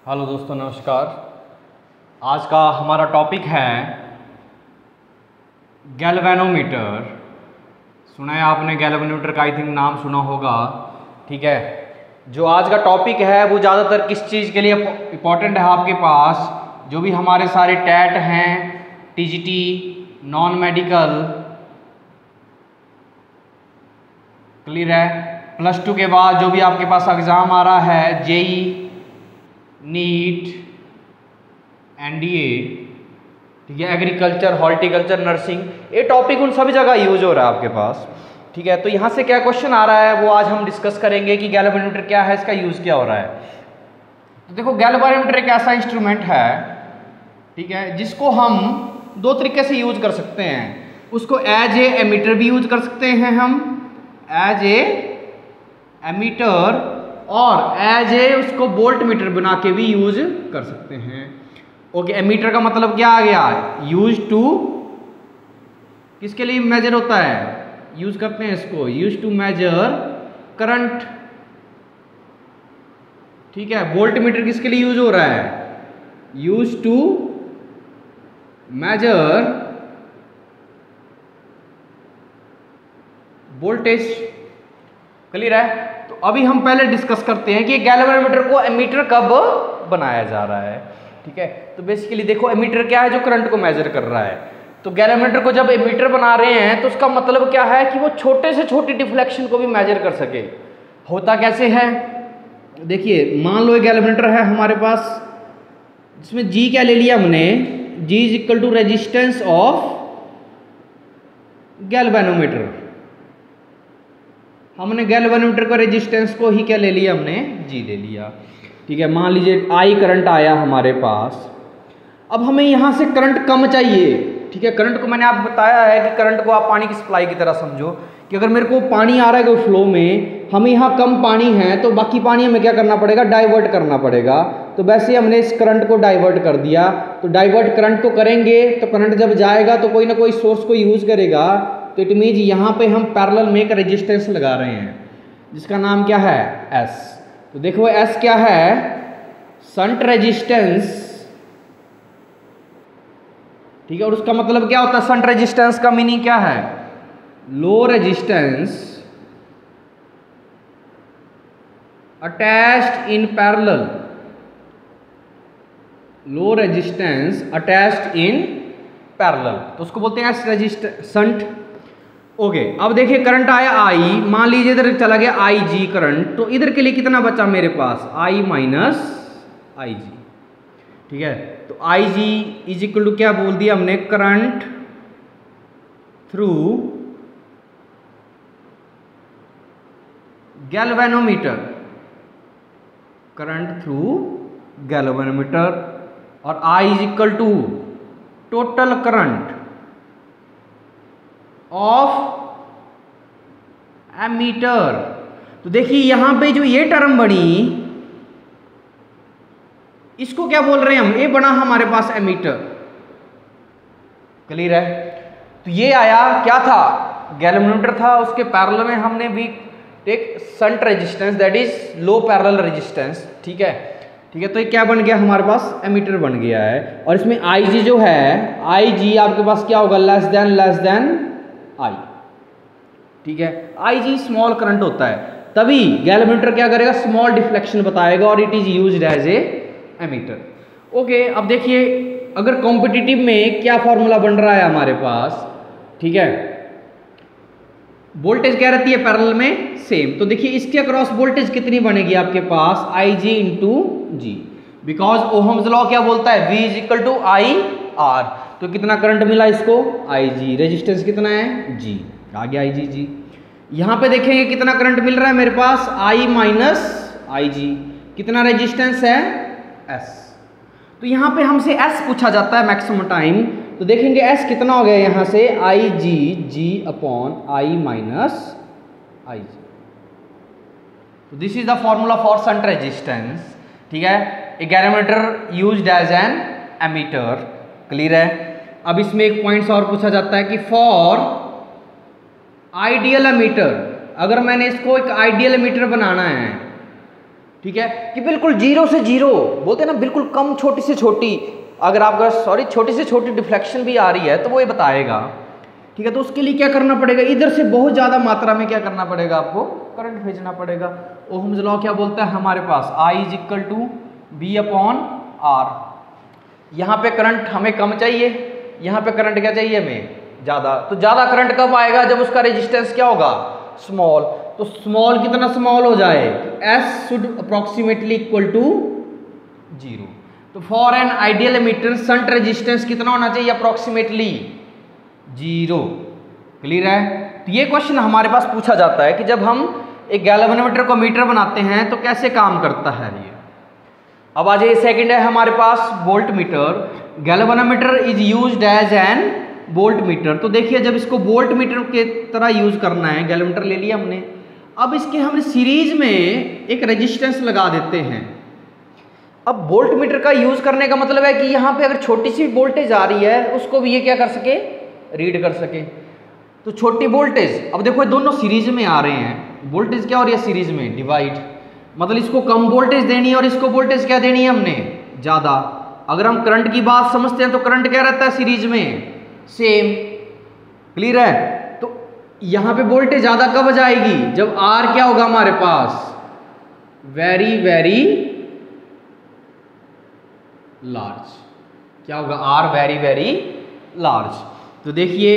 Hello दोस्तों, नमस्कार। आज का हमारा टॉपिक है गैल्वेनोमीटर। सुना है आपने गैल्वेनोमीटर का? आई थिंक नाम सुना होगा। ठीक है, जो आज का टॉपिक है वो ज़्यादातर किस चीज़ के लिए इम्पोर्टेंट है आपके पास? जो भी हमारे सारे टैट हैं, टीजीटी, नॉन मेडिकल, क्लियर है? +2 के बाद जो भी आपके पास एग्ज़ाम आ रहा है, जेई, नीट, एनडीए, ठीक है, एग्रीकल्चर, हॉर्टिकल्चर, नर्सिंग, ये टॉपिक उन सभी जगह यूज हो रहा है आपके पास। ठीक है, तो यहाँ से क्या क्वेश्चन आ रहा है वो आज हम डिस्कस करेंगे कि गैल्वेनोमीटर क्या है, इसका यूज़ क्या हो रहा है। तो देखो, गैल्वेनोमीटर एक ऐसा इंस्ट्रूमेंट है, ठीक है, जिसको हम दो तरीके से यूज कर सकते हैं। उसको एज ए एमीटर भी यूज कर सकते हैं हम, एज ए एमीटर, और एज ए उसको वोल्ट मीटर बना के भी यूज कर सकते हैं। ओके, एमीटर का मतलब क्या आ गया? यूज टू, किसके लिए मेजर होता है? यूज करते हैं इसको, यूज टू मेजर करंट। ठीक है, वोल्ट मीटर किसके लिए यूज हो रहा है? Use to measure voltage. Clear है? तो अभी हम पहले डिस्कस करते हैं कि गैल्वेनोमीटर को एमीटर कब बनाया जा रहा है। ठीक है, तो बेसिकली देखो, एमीटर क्या है? जो करंट को मेजर कर रहा है। तो गैल्वेनोमीटर को जब एमीटर बना रहे हैं तो उसका मतलब क्या है कि वो छोटे से छोटी डिफ्लेक्शन को भी मेजर कर सके। होता कैसे है? देखिए, मान लो एक गैल्वेनोमीटर है हमारे पास, जिसमें जी क्या ले लिया हमने? G is equal to resistance of galvanometer. हमने गैल्वेनोमीटर का रेजिस्टेंस को ही क्या ले लिया? हमने जी ले लिया। ठीक है, मान लीजिए आई करंट आया हमारे पास। अब हमें यहाँ से करंट कम चाहिए। ठीक है, करंट को मैंने आपको बताया है कि करंट को आप पानी की सप्लाई की तरह समझो कि अगर मेरे को पानी आ रहा है कोई फ्लो में, हमें यहाँ कम पानी है तो बाकी पानी हमें क्या करना पड़ेगा? डाइवर्ट करना पड़ेगा। तो वैसे हमने इस करंट को डाइवर्ट कर दिया। तो डाइवर्ट करंट को करेंगे तो करंट जब जाएगा तो कोई ना कोई सोर्स को यूज करेगा। तो इट मीन्स यहाँ पे हम पैरेलल में एक रेजिस्टेंस लगा रहे हैं जिसका नाम क्या है? एस। तो देखो, एस क्या है? Shunt resistance. ठीक है, और उसका मतलब क्या होता है? शंट रेजिस्टेंस का मीनिंग क्या है? Low resistance attached in parallel. Low resistance attached in parallel, तो उसको बोलते हैं एस रेजिस्टेंस, शंट। ओके, अब देखिए, करंट आया आई, मान लीजिए इधर चला गया आई जी करंट, तो इधर के लिए कितना बचा मेरे पास? आई माइनस आई जी। ठीक है, तो I G is equal to क्या बोल दिया हमने? Current through galvanometer, current through galvanometer, और I is equal to total current of ammeter. तो देखिए, यहां पे जो ये टर्म बनी, इसको क्या बोल रहे हैं हम? ये बना हमारे पास एमीटर। क्लियर है? तो ये आया, क्या था? गैल्वेनोमीटर था, उसके पैरेलल में हमने भी एक shunt resistance, that is low parallel resistance. ठीक है, ठीक है, तो ये क्या बन गया हमारे पास? एमीटर बन गया है। और इसमें आई जी जो है, आई जी आपके पास क्या होगा? Less than I. ठीक है, आई जी स्मॉल करंट होता है, तभी गैल्वेनोमीटर क्या करेगा? स्मॉल डिफ्लेक्शन बताएगा, और it is used as a ammeter. Okay, अब देखिए, अगर कॉम्पिटिटिव में क्या फॉर्मूला बन रहा है हमारे पास? ठीक है, वोल्टेज क्या रहती है पैरेलल में? सेम। तो देखिए, इसके अक्रॉस वोल्टेज कितनी बनेगी आपके पास? I G into G, because Ohm's law क्या बोलता है? V is equal to I R. तो कितना करंट मिला इसको? आई जी। रेजिस्टेंस कितना है? जी। आ गया आई जी जी। यहां पे देखेंगे कितना करंट मिल रहा है मेरे पास? आई माइनस आई जी। कितना रेजिस्टेंस है? एस। तो यहां पे हमसे एस पूछा जाता है मैक्सिमम टाइम। तो देखेंगे एस कितना हो गया यहां से? I G, G upon I minus I G. तो this is the formula for shunt resistance. ठीक है, a galvanometer used as an ammeter. Clear है? अब इसमें एक पॉइंट्स और पूछा जाता है कि फॉर आइडियल एमीटर, अगर मैंने इसको एक आइडियल एमीटर बनाना है, ठीक है, कि बिल्कुल जीरो से जीरो बोलते हैं ना, बिल्कुल कम छोटी से छोटी, अगर आपका छोटी से छोटी डिफ्लेक्शन भी आ रही है तो वो ये बताएगा। ठीक है, तो उसके लिए क्या करना पड़ेगा, इधर से बहुत ज़्यादा मात्रा में क्या करना पड़ेगा, आपको करंट भेजना पड़ेगा। ओहम्स लॉ क्या बोलता है हमारे पास, I is equal to B upon R. यहाँ पे करंट हमें कम चाहिए, यहाँ पे करंट क्या चाहिए हमें, ज़्यादा। तो ज़्यादा करंट कब आएगा, जब उसका रेजिस्टेंस क्या होगा, स्मॉल। तो स्मॉल कितना स्मॉल हो जाए, S should approximately equal to 0। तो for an ideal ammeter shunt resistance कितना होना चाहिए, अप्रोक्सीमेटली 0। क्लियर है। तो ये क्वेश्चन हमारे पास पूछा जाता है कि जब हम एक गैल्वेनोमीटर को मीटर बनाते हैं तो कैसे काम करता है ये। अब आ जाइए, सेकंड है हमारे पास volt meter. Galvanometer is used as a volt meter. तो देखिए, जब इसको वोल्ट मीटर के तरह यूज करना है, गैल्वेनोमीटर ले लिया हमने, अब इसके हमने सीरीज में एक रेजिस्टेंस लगा देते हैं। अब वोल्ट मीटर का यूज करने का मतलब है कि यहाँ पे अगर छोटी सी वोल्टेज आ रही है उसको भी ये क्या कर सके, रीड कर सके। तो छोटी वोल्टेज, अब देखो ये दोनों सीरीज में आ रहे हैं, वोल्टेज क्या हो रही है सीरीज में, डिवाइड, मतलब इसको कम वोल्टेज देनी है और इसको वोल्टेज क्या देनी है हमने, ज़्यादा। अगर हम करंट की बात समझते हैं तो करंट क्या रहता है सीरीज में, सेम। क्लियर है। तो यहाँ पे वोल्टेज ज़्यादा कब जाएगी, जब आर क्या होगा हमारे पास, वेरी वेरी लार्ज। क्या होगा, आर वेरी वेरी लार्ज। तो देखिए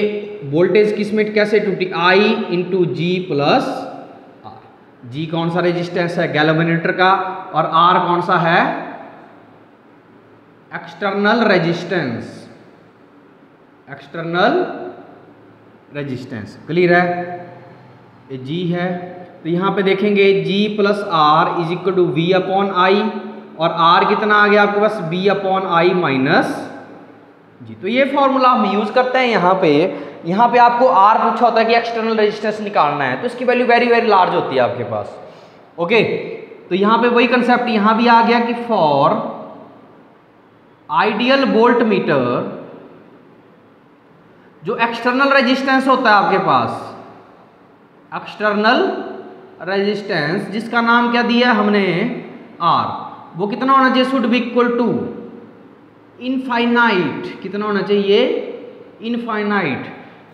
वोल्टेज किसमें कैसे टूटी, I into G plus R. G कौन सा रेजिस्टेंस है, गैल्वेनोमीटर का, और आर कौन सा है, external resistance, external resistance. Clear है, ये जी है। तो यहाँ पे देखेंगे G plus R is equal to V upon I, और आर कितना आ गया आपके पास, B upon I minus G. तो ये फॉर्मूला हम यूज करते हैं यहाँ पे आपको आर पूछा होता है कि एक्सटर्नल रेजिस्टेंस निकालना है, तो इसकी वैल्यू वेरी वेरी लार्ज होती है आपके पास। ओके, तो यहाँ पे वही कंसेप्ट यहाँ भी आ गया कि फॉर आइडियल वोल्ट मीटर, जो एक्सटर्नल रेजिस्टेंस होता है आपके पास, एक्सटर्नल रेजिस्टेंस जिसका नाम क्या दिया हमने, आर, वो कितना होना चाहिए, should be equal to infinite. कितना होना चाहिए, इनफाइनाइट।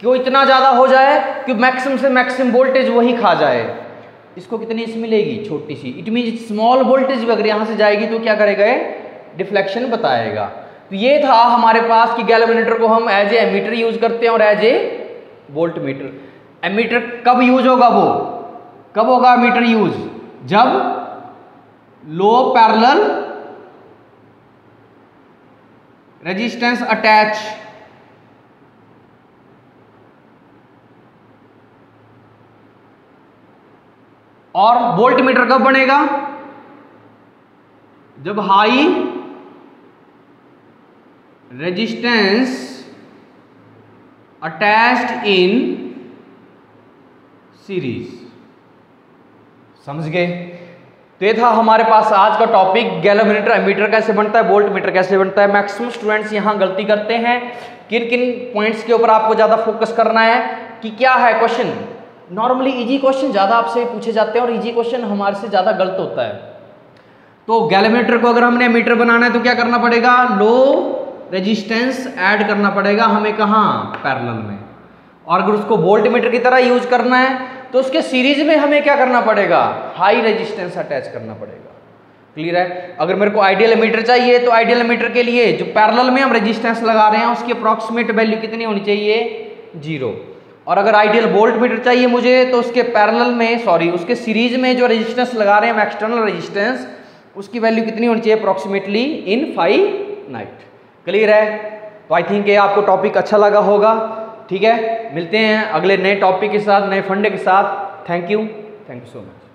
क्यों इतना ज्यादा हो जाए, कि मैक्सिमम से मैक्सिमम वोल्टेज वही खा जाए। इसको कितनी मिलेगी, छोटी सी। इट मीन स्मॉल वोल्टेज भी अगर यहां से जाएगी तो क्या करेगा, डिफ्लेक्शन बताएगा। तो ये था हमारे पास कि गैल्वेनोमीटर को हम एज ए एमीटर यूज करते हैं और as a voltmeter. Ammeter कब यूज होगा, वो कब होगा एमीटर यूज, जब लो पैरेलल रेजिस्टेंस अटैच, और वोल्ट मीटर कब बनेगा, जब high resistance attached in series. समझ गए। तो ये था हमारे पास आज का टॉपिक, गैल्वेनोमीटर एमीटर कैसे बनता है, वोल्ट मीटर कैसे बनता है। मैक्सिमम स्टूडेंट्स यहाँ गलती करते हैं, किन किन पॉइंट्स के ऊपर आपको ज़्यादा फोकस करना है कि क्या है क्वेश्चन। नॉर्मली इजी क्वेश्चन ज़्यादा आपसे पूछे जाते हैं और इजी क्वेश्चन हमारे से ज़्यादा गलत होता है। तो गैल्वेनोमीटर को अगर हमने एमीटर बनाना है तो क्या करना पड़ेगा, लो रेजिस्टेंस ऐड करना पड़ेगा हमें, कहाँ, पैरेलल में। और अगर उसको वोल्ट मीटर की तरह यूज करना है तो उसके सीरीज में हमें क्या करना पड़ेगा, हाई रेजिस्टेंस अटैच करना पड़ेगा। क्लियर है। अगर मेरे को आइडियल एमीटर चाहिए तो आइडियल एमीटर के लिए जो पैरेलल में हम रेजिस्टेंस लगा रहे हैं उसकी अप्रॉक्सीमेट वैल्यू कितनी होनी चाहिए, 0। और अगर आइडियल वोल्ट मीटर चाहिए मुझे तो उसके पैरेलल में, सॉरी, उसके सीरीज में जो रेजिस्टेंस लगा रहे हैं हम एक्सटर्नल रेजिस्टेंस, उसकी वैल्यू कितनी होनी चाहिए, अप्रॉक्सीमेटली इनफाइनाइट। क्लियर है। तो आई थिंक ये आपको टॉपिक अच्छा लगा होगा। ठीक है, मिलते हैं अगले नए टॉपिक के साथ, नए फंडे के साथ। Thank you so much.